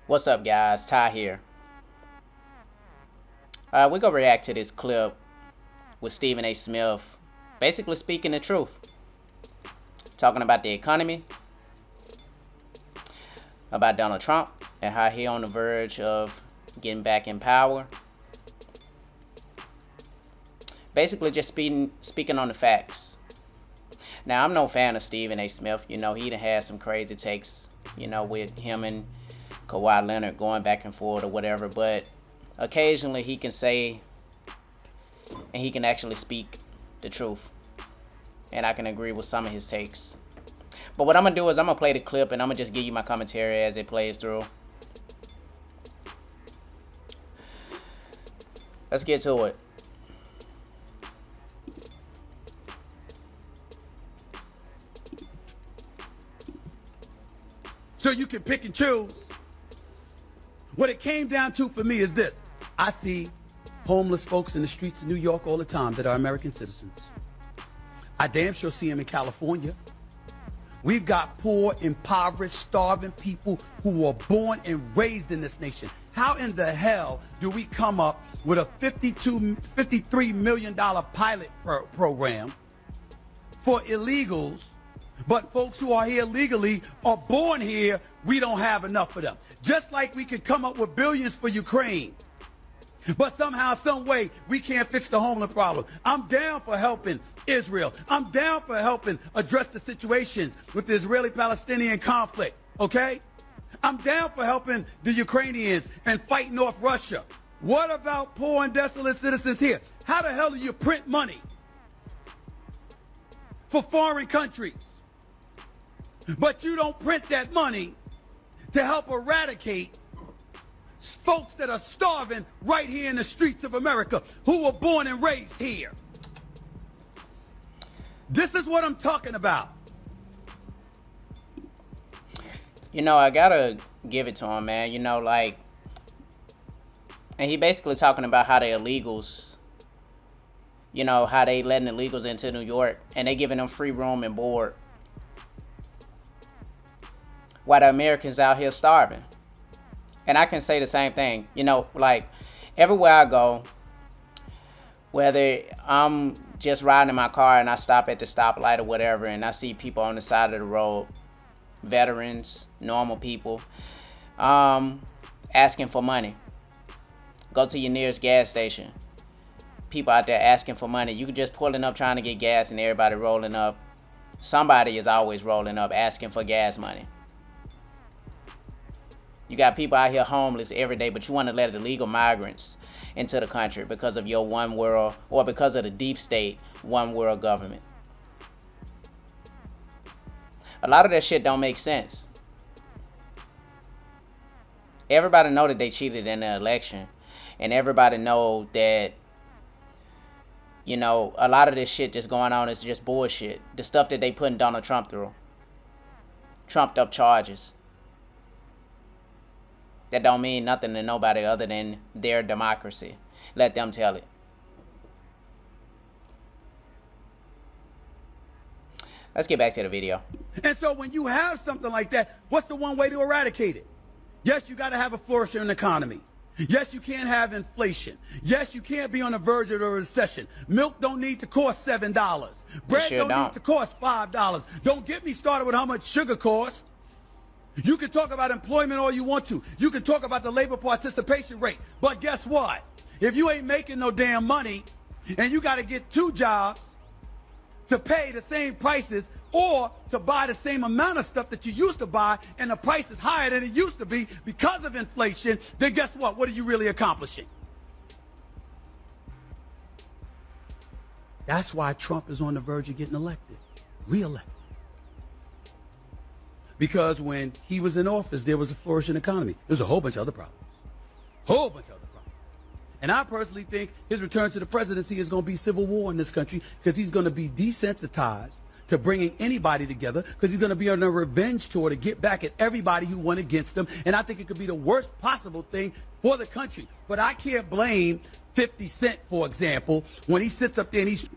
What's up, guys? Ty here. We're going to react to this clip with Stephen A. Smith basically speaking the truth. Talking about the economy, about Donald Trump, and how he on the verge of getting back in power. Basically just speaking on the facts. Now, I'm no fan of Stephen A. Smith. You know, he done had some crazy takes, with him and Kawhi Leonard going back and forth or whatever, but occasionally he can say and he can actually speak the truth, and I can agree with some of his takes. But what I'm gonna do is I'm gonna play the clip and I'm gonna just give you my commentary as it plays through. Let's get to it. So you can pick and choose. What it came down to for me is this. I see homeless folks in the streets of New York all the time that are American citizens. I damn sure see them in California. We've got poor, impoverished, starving people who were born and raised in this nation. How in the hell do we come up with a $53 million pilot program for illegals, but folks who are here legally are born here, we don't have enough for them? Just like we could come up with billions for Ukraine, but somehow, some way, we can't fix the homeless problem. I'm down for helping Israel. I'm down for helping address the situations with the Israeli-Palestinian conflict, okay? I'm down for helping the Ukrainians and fighting off Russia. What about poor and desolate citizens here? How the hell do you print money for foreign countries, but you don't print that money to help eradicate folks that are starving right here in the streets of America, who were born and raised here? This is what I'm talking about. I gotta give it to him, man. And he basically talking about how the illegals, how they letting illegals into New York and they giving them free room and board, while the Americans out here starving. And I can say the same thing, everywhere I go, whether I'm just riding in my car and I stop at the stoplight or whatever, and I see people on the side of the road, veterans, normal people, asking for money. Go to your nearest gas station. People out there asking for money. You can just pulling up trying to get gas and everybody rolling up. Somebody is always rolling up asking for gas money. You got people out here homeless every day, but you want to let illegal migrants into the country because of your one world, or because of the deep state one world government. A lot of that shit don't make sense. Everybody know that they cheated in the election, and everybody know that a lot of this shit just going on is just bullshit. The stuff that they putting Donald Trump through, trumped up charges that don't mean nothing to nobody other than their democracy. Let them tell it. Let's get back to the video. And so when you have something like that, what's the one way to eradicate it? Yes, you got to have a flourishing economy. Yes, you can't have inflation. Yes, you can't be on the verge of a recession. Milk don't need to cost $7. Bread don't need to cost $5. Don't get me started with how much sugar costs. You can talk about employment all you want to. You can talk about the labor participation rate. But guess what? If you ain't making no damn money and you got to get two jobs to pay the same prices or to buy the same amount of stuff that you used to buy, and the price is higher than it used to be because of inflation, then guess what? What are you really accomplishing? That's why Trump is on the verge of getting elected, reelected. Because when he was in office, there was a flourishing economy. There's a whole bunch of other problems. And I personally think his return to the presidency is going to be civil war in this country, because he's going to be desensitized to bringing anybody together, because he's going to be on a revenge tour to get back at everybody who went against him. And I think it could be the worst possible thing for the country. But I can't blame 50 Cent, for example, when he sits up there and he's...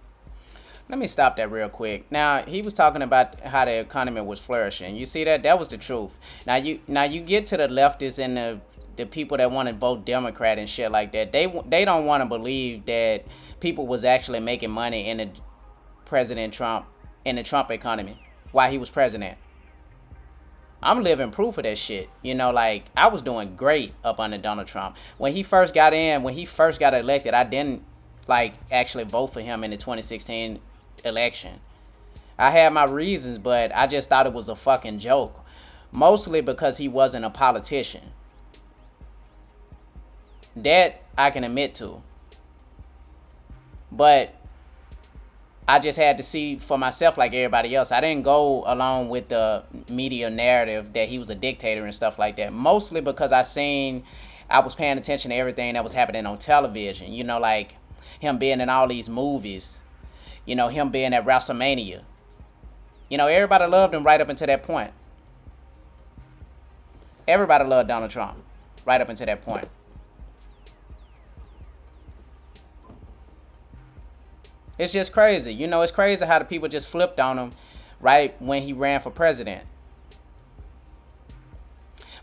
Let me stop that real quick. Now, he was talking about how the economy was flourishing. You see that? That was the truth. Now you get to the leftists and the people that want to vote Democrat and shit like that. They don't want to believe that people was actually making money in the President Trump in the Trump economy while he was president. I'm living proof of that shit. You know, like, I was doing great up under Donald Trump. When he first got elected, I didn't like actually vote for him in the 2016 election. I had my reasons, but I just thought it was a fucking joke. Mostly because he wasn't a politician. That I can admit to. But I just had to see for myself like everybody else. I didn't go along with the media narrative that he was a dictator and stuff like that. Mostly because I was paying attention to everything that was happening on television. You know, like him being in all these movies. You know, him being at WrestleMania. You know, everybody loved him right up until that point. Everybody loved Donald Trump right up until that point. It's just crazy. You know, it's crazy how the people just flipped on him right when he ran for president.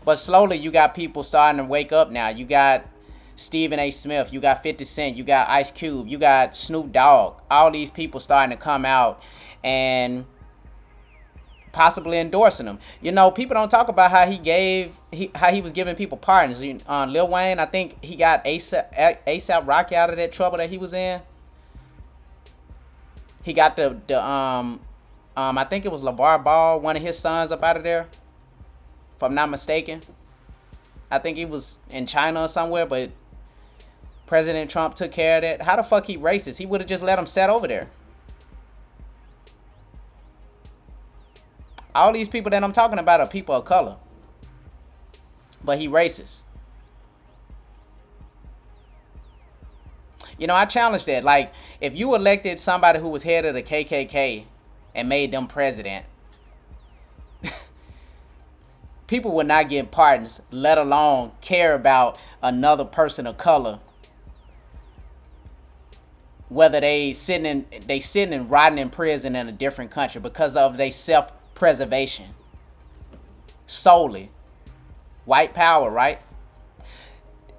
But slowly you got people starting to wake up now. You got Stephen A. Smith, you got 50 Cent, you got Ice Cube, you got Snoop Dogg. All these people starting to come out and possibly endorsing him. You know, people don't talk about how he was giving people pardons. Lil Wayne, I think he got ASAP Rocky out of that trouble that he was in. He got I think it was LeVar Ball, one of his sons, up out of there, if I'm not mistaken. I think he was in China or somewhere, but President Trump took care of that. How the fuck he racist? He would have just let him sit over there. All these people that I'm talking about are people of color. But he racist. You know, I challenge that. Like, if you elected somebody who was head of the KKK and made them president, people would not get pardons, let alone care about another person of color. Whether they sitting and rotting in prison in a different country because of their self-preservation. Solely. White power, right?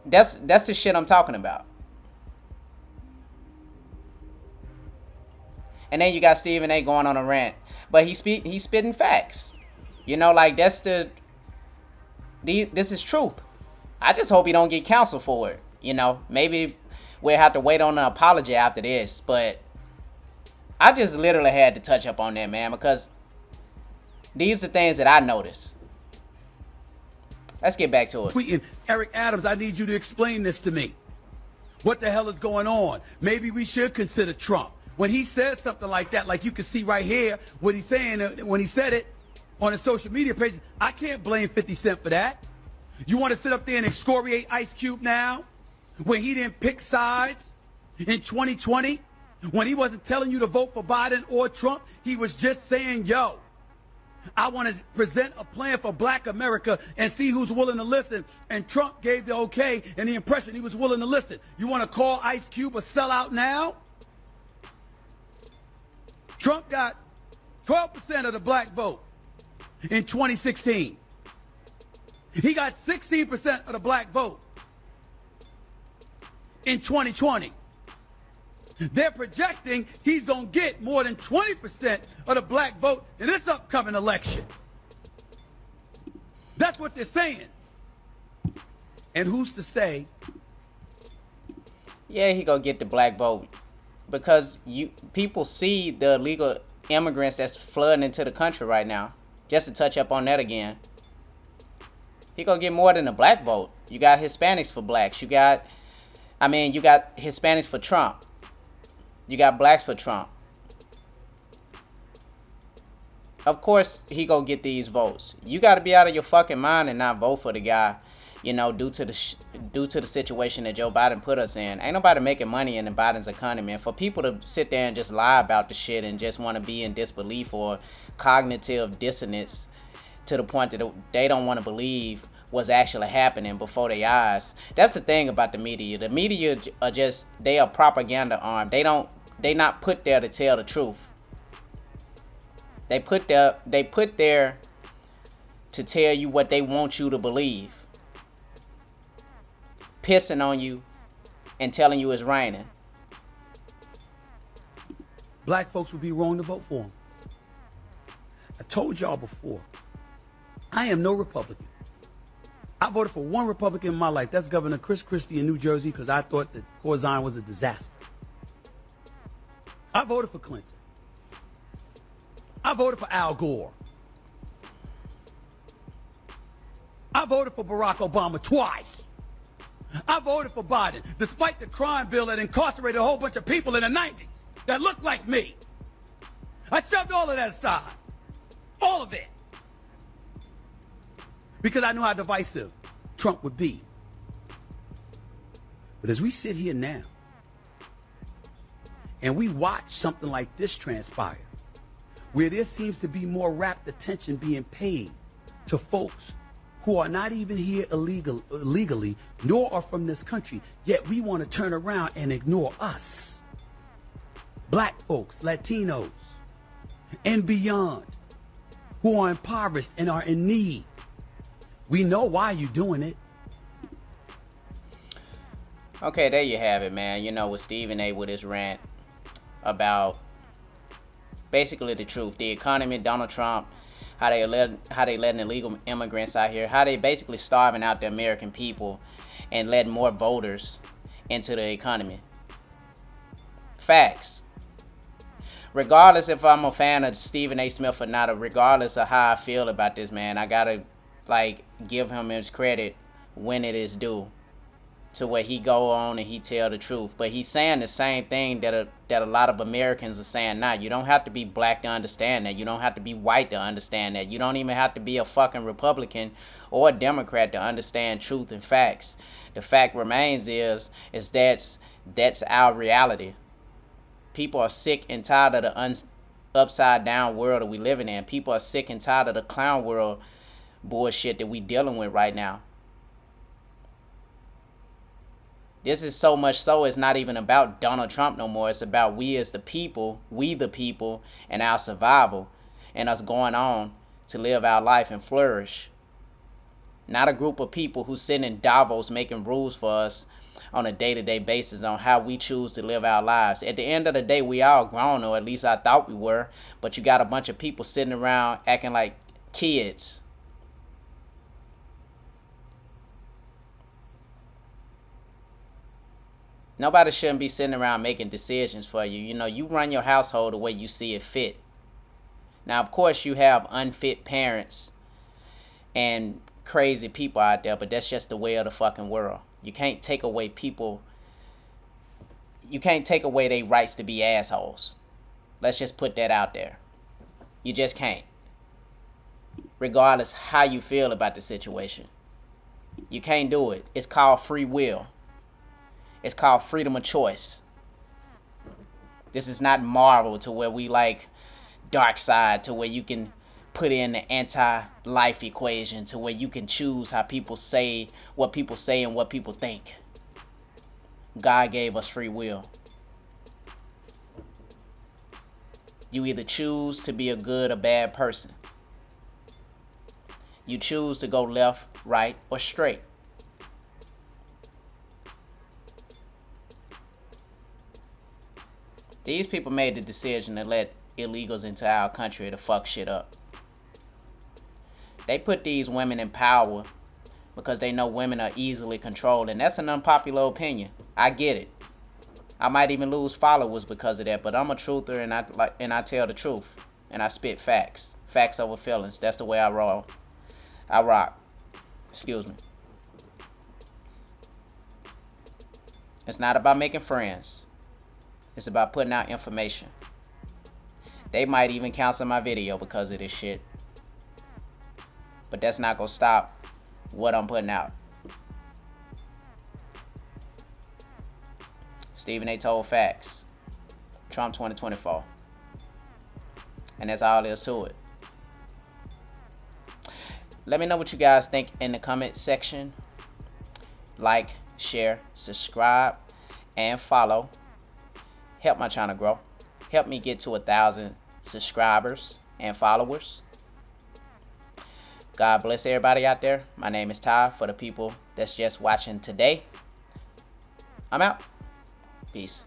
That's the shit I'm talking about. And then you got Stephen A. going on a rant. But he's spitting facts. You know, like, this is truth. I just hope he don't get canceled for it. You know, maybe we'll have to wait on an apology after this. But I just literally had to touch up on that, man, because these are things that I noticed. Let's get back to it. Tweeting, Eric Adams, I need you to explain this to me. What the hell is going on? Maybe we should consider Trump. When he says something like that, like you can see right here, what he's saying when he said it on his social media page, I can't blame 50 Cent for that. You want to sit up there and excoriate Ice Cube now? When he didn't pick sides in 2020? When he wasn't telling you to vote for Biden or Trump? He was just saying, yo, I want to present a plan for black America and see who's willing to listen. And Trump gave the okay and the impression he was willing to listen. You want to call Ice Cube a sellout now? Trump got 12% of the black vote in 2016. He got 16% of the black vote in 2020. They're projecting he's going to get more than 20% of the black vote in this upcoming election. That's what they're saying. And who's to say? Yeah, he going to get the black vote. Because people see the illegal immigrants that's flooding into the country right now. Just to touch up on that again. He gonna get more than a black vote. You got Hispanics for blacks. You got Hispanics for Trump. You got blacks for Trump. Of course, he gonna get these votes. You gotta be out of your fucking mind and not vote for the guy. You know, due to the situation that Joe Biden put us in. Ain't nobody making money in the Biden's economy. And for people to sit there and just lie about the shit and just want to be in disbelief or cognitive dissonance to the point that they don't want to believe what's actually happening before their eyes. That's the thing about the media. The media are they are propaganda arm. They don't they not put there to tell the truth. They put there to tell you what they want you to believe. Pissing on you and telling you it's raining. Black folks would be wrong to vote for him. I told y'all before, I am no Republican. I voted for one Republican in my life. That's Governor Chris Christie in New Jersey, because I thought that Corzine was a disaster. I voted for Clinton. I voted for Al Gore. I voted for Barack Obama twice. I voted for Biden, despite the crime bill that incarcerated a whole bunch of people in the 90s that looked like me. I shoved all of that aside. All of it. Because I knew how divisive Trump would be. But as we sit here now, and we watch something like this transpire, where there seems to be more rapt attention being paid to folks who are not even here illegally, nor are from this country, yet we want to turn around and ignore us. Black folks, Latinos, and beyond, who are impoverished and are in need. We know why you're doing it. Okay, there you have it, man. You know, with Stephen A. with his rant about basically the truth, the economy, Donald Trump, how they letting illegal immigrants out here, how they basically starving out the American people and letting more voters into the economy. Facts. Regardless if I'm a fan of Stephen A. Smith or not, or regardless of how I feel about this man, I gotta give him his credit when it is due, to where he go on and he tell the truth. But he's saying the same thing that a lot of Americans are saying now. You don't have to be black to understand that. You don't have to be white to understand that. You don't even have to be a fucking Republican or a Democrat to understand truth and facts. The fact remains is that's our reality. People are sick and tired of the upside down world that we living in. People are sick and tired of the clown world bullshit that we dealing with right now. This is so much so it's not even about Donald Trump no more. It's about we as the people, and our survival, and us going on to live our life and flourish. Not a group of people who sit in Davos making rules for us on a day-to-day basis on how we choose to live our lives. At the end of the day, we all grown, or at least I thought we were, but you got a bunch of people sitting around acting like kids. Nobody shouldn't be sitting around making decisions for you. You know, you run your household the way you see it fit. Now, of course, you have unfit parents and crazy people out there, but that's just the way of the fucking world. You can't take away people. You can't take away their rights to be assholes. Let's just put that out there. You just can't. Regardless how you feel about the situation. You can't do it. It's called free will. It's called freedom of choice. This is not Marvel to where we like dark side, to where you can put in the anti-life equation, to where you can choose how people say, what people say and what people think. God gave us free will. You either choose to be a good or bad person. You choose to go left, right, or straight. These people made the decision to let illegals into our country to fuck shit up. They put these women in power because they know women are easily controlled, and that's an unpopular opinion. I get it. I might even lose followers because of that, but I'm a truther, and I tell the truth, and I spit facts. Facts over feelings. That's the way I roll. I rock. Excuse me. It's not about making friends. It's about putting out information. They might even cancel my video because of this shit. But that's not gonna stop what I'm putting out. Stephen A. told facts. Trump 2024. And that's all there is to it. Let me know what you guys think in the comment section. Like, share, subscribe, and follow. help my channel grow. Help me get to 1,000 subscribers and followers. God bless everybody out there. My name is Ty. For the people that's just watching today, I'm out. Peace.